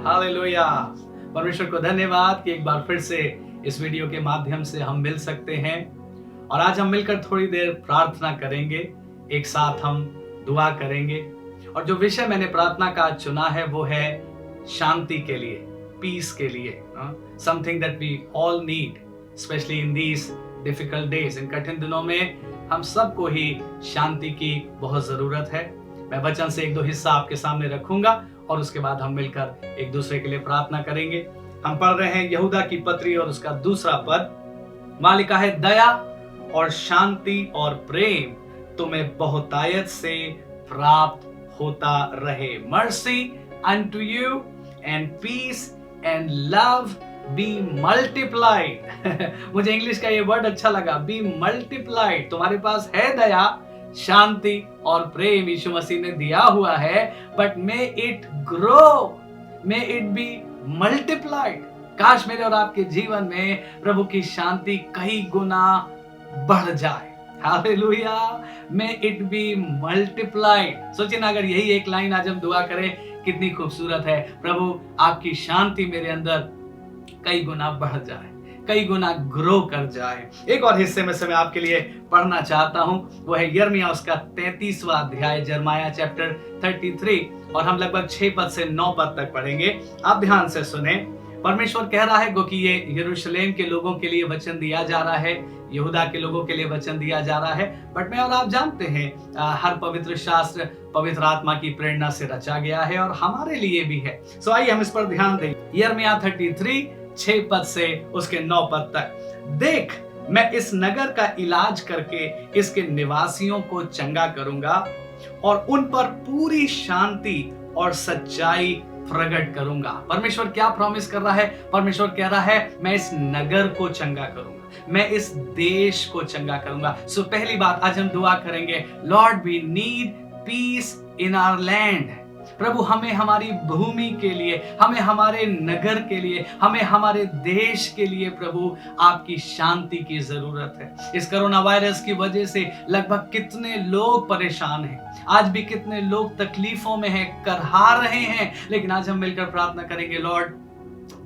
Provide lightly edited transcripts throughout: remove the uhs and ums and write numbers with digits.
Hallelujah. परमेश्वर को धन्यवाद कि एक बार फिर से इस वीडियो के माध्यम से हम मिल सकते हैं और आज हम मिलकर थोड़ी देर प्रार्थना करेंगे। एक साथ हम दुआ करेंगे और जो विषय मैंने प्रार्थना का चुना है वो है शांति के लिए, पीस के लिए। Something that we all need, specially in these difficult days. इन कठिन दिनों में हम सबको ही शांति की बहुत जरूरत है। मैं वचन से एक दो हिस्सा आपके सामने रखूंगा और उसके बाद हम मिलकर एक दूसरे के लिए प्रार्थना करेंगे। हम पढ़ रहे हैं यहूदा की पत्री और उसका दूसरा पद। वहां लिखा है, दया और शांति और प्रेम तुम्हें बहुतायत से प्राप्त होता रहे। Mercy unto you and peace and love be multiplied। मुझे इंग्लिश का ये वर्ड अच्छा लगा, be multiplied। तुम्हारे पास है दया, शांति और प्रेम यीशु मसीह ने दिया हुआ है, but may it grow, may it be multiplied. काश मेरे और आपके जीवन में प्रभु की शांति कई गुना बढ़ जाए। Hallelujah, may it be multiplied. सोचिए ना, अगर यही एक लाइन आज हम दुआ करें, कितनी खूबसूरत है। प्रभु आपकी शांति मेरे अंदर कई गुना बढ़ जाए, कई गुना ग्रो कर जाए। एक और हिस्से में से मैं आपके लिए पढ़ना चाहता हूं, वो है यिर्मयाह उसका 33वां अध्याय, यिर्मयाह चैप्टर 33, और हम लगभग 6 पद से 9 पद तक पढ़ेंगे। आप ध्यान से सुने। परमेश्वर कह रहा है क्योंकि ये यरूशलेम के लोगों के लिए वचन दिया जा रहा है, यहूदा के लोगों के लिए वचन दिया जा रहा है, बट मैं और आप जानते हैं हर पवित्र शास्त्र पवित्र आत्मा की प्रेरणा से रचा गया है और हमारे लिए भी है। सो आइए हम इस पर ध्यान दें। यिर्मयाह 33 6 पद से उसके 9 पद तक। देख, मैं इस नगर का इलाज करके इसके निवासियों को चंगा करूंगा और उन पर पूरी शांति और सच्चाई प्रकट करूंगा। परमेश्वर क्या प्रॉमिस कर रहा है? परमेश्वर कह रहा है, मैं इस नगर को चंगा करूंगा, मैं इस देश को चंगा करूंगा। सो पहली बात आज हम दुआ करेंगे, lord we need peace in our land. प्रभु हमें हमारी भूमि के लिए, हमें हमारे नगर के लिए, हमें हमारे देश के लिए प्रभु आपकी शांति की जरूरत है। इस कोरोना वायरस की वजह से लगभग कितने लोग परेशान हैं, आज भी कितने लोग तकलीफों में हैं, करहा रहे हैं, लेकिन आज हम मिलकर प्रार्थना करेंगे, Lord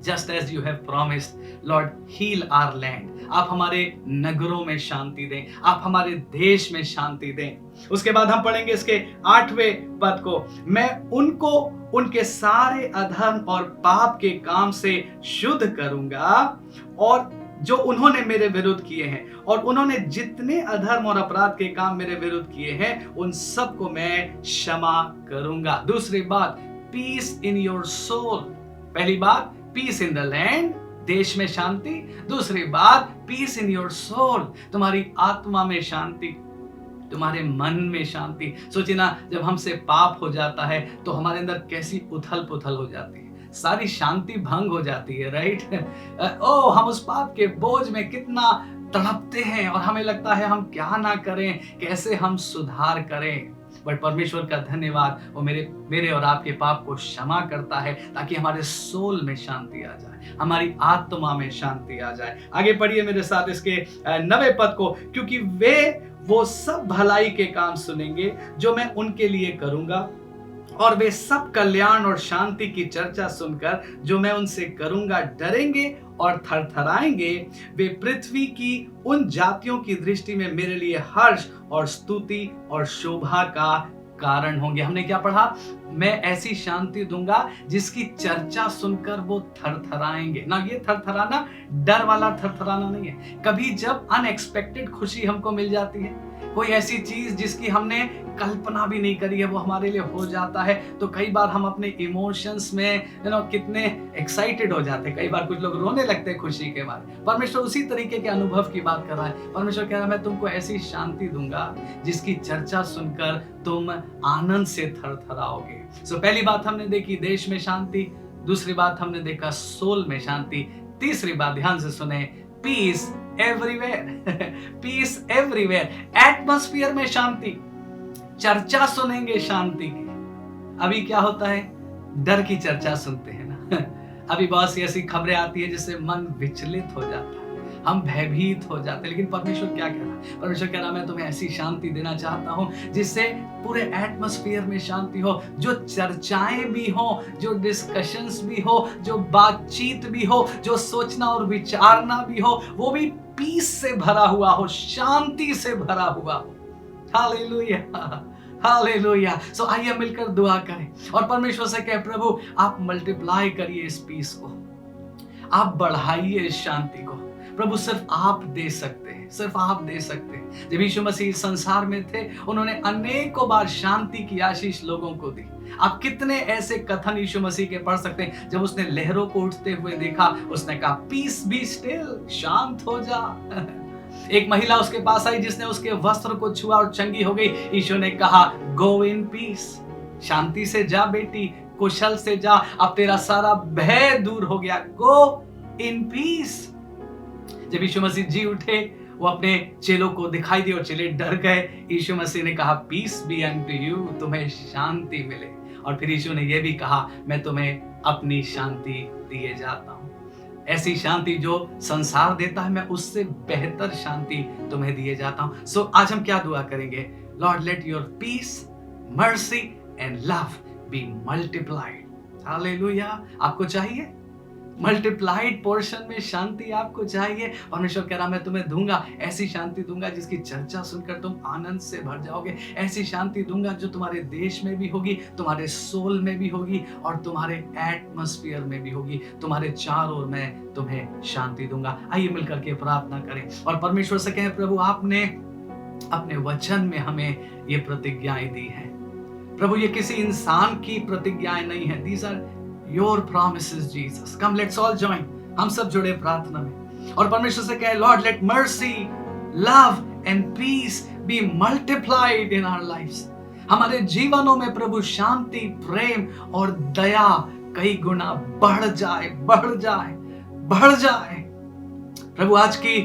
just as you have promised, Lord, heal our land। आप हमारे नगरों में शांति दें, आप हमारे देश में शांति दें। उसके बाद हम पढ़ेंगे इसके 8वें पद को, मैं उनको उनके सारे अधर्म और पाप के काम से शुद्ध करूंगा और जो उन्होंने मेरे विरुद्ध किए हैं, और उन्होंने जितने अधर्म और अपराध के काम मेरे विरुद्ध किए हैं उन सबको मैं क्षमा करूंगा। दूसरी बात, पीस इन योर सोल। पहली बात, पीस इन द लैंड, देश में शांति। दूसरी बात, पीस इन योर सोल, तुम्हारी आत्मा में शांति, तुम्हारे मन में शांति। सोचिए ना, जब हमसे पाप हो जाता है तो हमारे अंदर कैसी उथल पुथल हो जाती है, सारी शांति भंग हो जाती है, राइट? ओ, हम उस पाप के बोझ में कितना तड़पते हैं और हमें लगता है हम क्या ना करें, कैसे हम सुधार करें। बट परमेश्वर का धन्यवाद, वो मेरे और आपके पाप को क्षमा करता है ताकि हमारे सोल में शांति आ जाए, हमारी आत्मा में शांति आ जाए। आगे पढ़िए मेरे साथ इसके 9वें पद को, क्योंकि वे वो सब भलाई के काम सुनेंगे जो मैं उनके लिए करूंगा, और वे सब कल्याण और शांति की चर्चा सुनकर जो मैं उनसे करूंगा डरेंगे और थरथराएंगे। वे पृथ्वी की उन जातियों की दृष्टि में मेरे लिए हर्ष और स्तुति और शोभा का कारण होंगे। हमने क्या पढ़ा? मैं ऐसी शांति दूंगा जिसकी चर्चा सुनकर वो थरथराएंगे। ना, ये थरथराना डर वाला थरथराना नहीं है। कभी जब अनएक्सपेक्टेड खुशी हमको मिल जाती है, कोई ऐसी चीज जिसकी हमने कल्पना भी नहीं करी है वो हमारे लिए हो जाता है, तो कई बार हम अपने इमोशंस में कितने एक्साइटेड हो जाते हैं। कई बार कुछ लोग रोने लगते हैं खुशी के बाद। परमेश्वर उसी तरीके के अनुभव की बात कर रहा है। परमेश्वर कह रहा है, मैं तुमको ऐसी शांति दूंगा जिसकी चर्चा सुनकर तुम आनंद से थरथराओगे। सो पहली बात हमने देखी, देश में शांति। दूसरी बात हमने देखा, सोल में शांति। तीसरी बात, ध्यान से सुने, peace everywhere. Peace everywhere, atmosphere में शांति, चर्चा सुनेंगे शांति की। अभी क्या होता है, डर की चर्चा सुनते हैं ना। अभी बहुत सी ऐसी खबरें आती है जिससे मन विचलित हो जाता है। हम भयभीत हो जाते हैं। लेकिन परमेश्वर क्या कह रहा है? परमेश्वर कह रहा है मैं तुम्हें ऐसी शांति देना चाहता हूँ जिससे पूरे एटमॉस्फेयर में शांति हो, जो चर्चाएं भी हो, जो डिस्कशंस भी हो, जो बातचीत भी हो, जो सोचना और विचारना भी हो, वो भी पीस से भरा हुआ हो, शांति से भरा हुआ हो। Hallelujah, hallelujah. सो आइए मिलकर दुआ करें और परमेश्वर से कहें, प्रभु आप मल्टीप्लाई करिए इस पीस को, आप बढ़ाइए इस शांति को। प्रभु सिर्फ आप दे सकते हैं, सिर्फ आप दे सकते हैं। जब यीशु मसीह इस संसार में थे, उन्होंने अनेकों बार शांति की आशीष लोगों को दी। आप कितने ऐसे कथन यीशु मसीह के पढ़ सकते हैं। जब उसने लहरों को उठते हुए देखा, उसने कहा पीस बी स्टिल, शांत हो जा। एक महिला उसके पास आई जिसने उसके वस्त्र को छुआ और चंगी हो गई। यीशु ने कहा गो इन पीस, शांति से जा बेटी, कुशल से जा, अब तेरा सारा भय दूर हो गया। गो इन पीस। जब यीशु मसीह जी उठे, वो अपने चेलों को दिखाई दिए और चेले डर गए। यीशु मसीह ने कहा पीस बी अनटू यू, तुम्हें शांति मिले। और फिर यीशु ने यह भी कहा मैं तुम्हें अपनी शांति दिए जाता हूं। ऐसी शांति जो संसार देता है, मैं उससे बेहतर शांति तुम्हें दिए जाता हूं। सो आज हम क्या दुआ करेंगे? Lord let your peace, mercy and love be multiplied. Hallelujah. आपको चाहिए मल्टीप्लाइड पोर्शन में शांति? आपको चाहिए? परमेश्वर कह रहा मैं तुम्हें दूंगा, ऐसी शांति दूंगा जिसकी चर्चा सुनकर तुम आनंद से भर जाओगे। ऐसी शांति दूंगा जो तुम्हारे देश में भी होगी, तुम्हारे सोल में भी होगी और तुम्हारे एटमॉस्फेयर में भी होगी। तुम्हारे चारों ओर मैं तुम्हें शांति दूंगा। आइए मिलकर के प्रार्थना करें और परमेश्वर से कहें, प्रभु आपने अपने वचन में हमें ये प्रतिज्ञाएं दी हैं। प्रभु ये किसी इंसान की प्रतिज्ञाएं नहीं है। These are your promises, Jesus. Come, let's all join. हम सब जुड़े प्रार्थना में और परमेश्वर से कहे, Lord, let mercy, love and peace be multiplied in our lives. हमारे जीवनों में प्रभु शांति, प्रेम और दया कई गुना बढ़ जाए, बढ़ जाए, बढ़ जाए। प्रभु आज की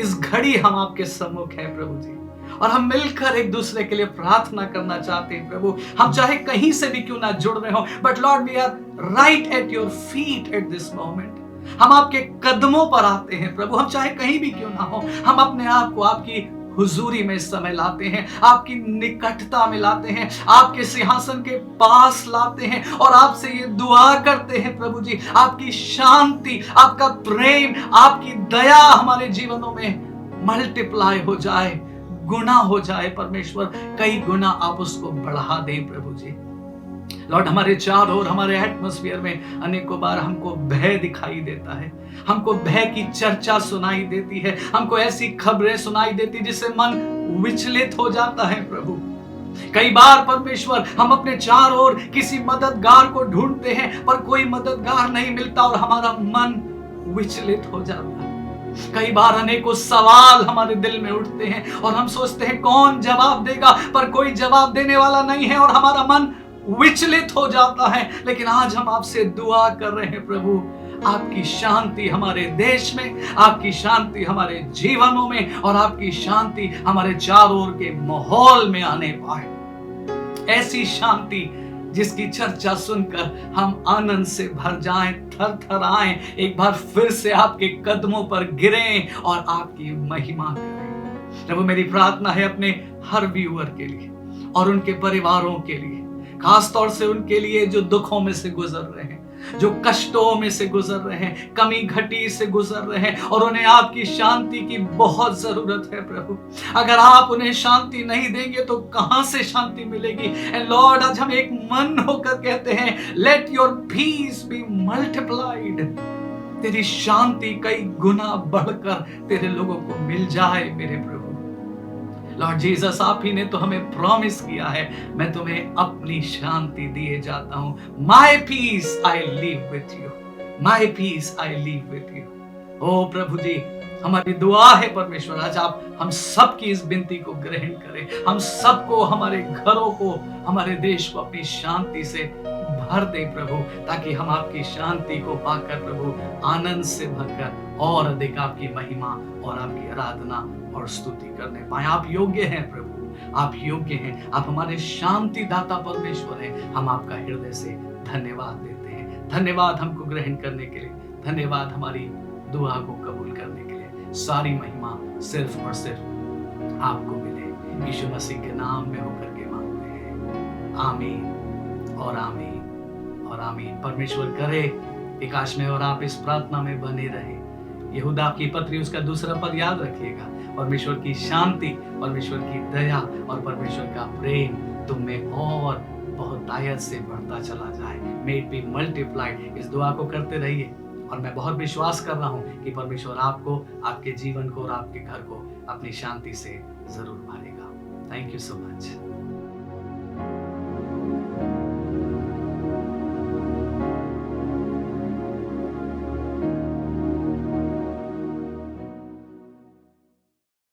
इस घड़ी हम आपके सम्मुख हैं प्रभु जी, और हम मिलकर एक दूसरे के लिए प्रार्थना करना चाहते हैं। प्रभु हम चाहे कहीं से भी क्यों ना जुड़ रहे हो, but Lord we are right at your feet at this moment. हम आपके कदमों पर आते हैं प्रभु, हम चाहे कहीं भी क्यों ना हो, हम अपने आप को आपकी हुजूरी में इस समय लाते हैं, आपकी निकटता में लाते हैं, आपके सिंहासन के पास लाते हैं और आपसे ये दुआ करते हैं प्रभु जी, आपकी शांति, आपका प्रेम, आपकी दया हमारे जीवनों में मल्टीप्लाई हो जाए, गुना हो जाए। परमेश्वर कई गुना आप उसको बढ़ा दें प्रभु जी। लॉर्ड हमारे चारों ओर, हमारे एटमॉस्फेयर में अनेकों बार हमको भय दिखाई देता है, हमको भय की चर्चा सुनाई देती है, हमको ऐसी खबरें सुनाई देती जिससे मन विचलित हो जाता है प्रभु। कई बार परमेश्वर हम अपने चारों ओर किसी मददगार को ढूंढते हैं पर कोई मददगार नहीं मिलता और हमारा मन विचलित हो जाता है। कई बार अनेकों सवाल हमारे दिल में उठते हैं और हम सोचते हैं कौन जवाब देगा, पर कोई जवाब देने वाला नहीं है और हमारा मन विचलित हो जाता है। लेकिन आज हम आपसे दुआ कर रहे हैं प्रभु, आपकी शांति हमारे देश में, आपकी शांति हमारे जीवनों में और आपकी शांति हमारे चारों ओर के माहौल में आने पाए। ऐसी शांति जिसकी चर्चा सुनकर हम आनंद से भर जाएं, थर थर आएं, एक बार फिर से आपके कदमों पर गिरें और आपकी महिमा करें। प्रभु मेरी प्रार्थना है अपने हर व्यूअर के लिए और उनके परिवारों के लिए, खास तौर से उनके लिए जो दुखों में से गुजर रहे हैं, जो कष्टों में से गुजर रहे हैं, कमी घटी से गुजर रहे हैं और उन्हें आपकी शांति की बहुत जरूरत है प्रभु। अगर आप उन्हें शांति नहीं देंगे तो कहां से शांति मिलेगी? एंड लॉर्ड आज हम एक मन होकर कहते हैं, let your peace be multiplied. तेरी शांति कई गुना बढ़कर तेरे लोगों को मिल जाए मेरे प्रभु। लॉर्ड जीसस आप ही ने तो हमें प्रॉमिस किया है, मैं तुम्हें अपनी शांति दिए जाता हूं। My peace I leave with you, my peace I leave with you. ओ प्रभु जी हमारी दुआ है परमेश्वर, आज आप हम सबकी इस विनती को ग्रहण करें, हम सबको, हमारे घरों को, हमारे देश को अपनी शांति से भर दे प्रभु, ताकि हम आपकी शांति को पाकर प्रभु आनंद से भरकर और अधिक आपकी महिमा और आपकी आराधना और स्तुति करने पाए। आप योग्य हैं प्रभु, आप योग्य हैं, आप हमारे शांति दाता परमेश्वर हैं। हम आपका हृदय से धन्यवाद देते हैं। धन्यवाद हमको ग्रहण करने के लिए, धन्यवाद हमारी दुआ को कबूल करने के लिए। सारी महिमा सिर्फ और सिर्फ आपको मिले। यीशु मसीह के नाम में होकर के मांगते हैं, आमीन और आमीन और आमीन। परमेश्वर करे कि काश में और आप इस प्रार्थना में बने रहे। यहूदा की पत्री उसका दूसरा पद याद रखिएगा, परमेश्वर की शांति, परमेश्वर की दया और परमेश्वर का प्रेम तुम में और बहुत आयत से बढ़ता चला जाए। May it be multiplied. इस दुआ को करते रहिए और मैं बहुत विश्वास कर रहा हूँ कि परमेश्वर आपको, आपके जीवन को और आपके घर को अपनी शांति से जरूर भरेगा। Thank you so much.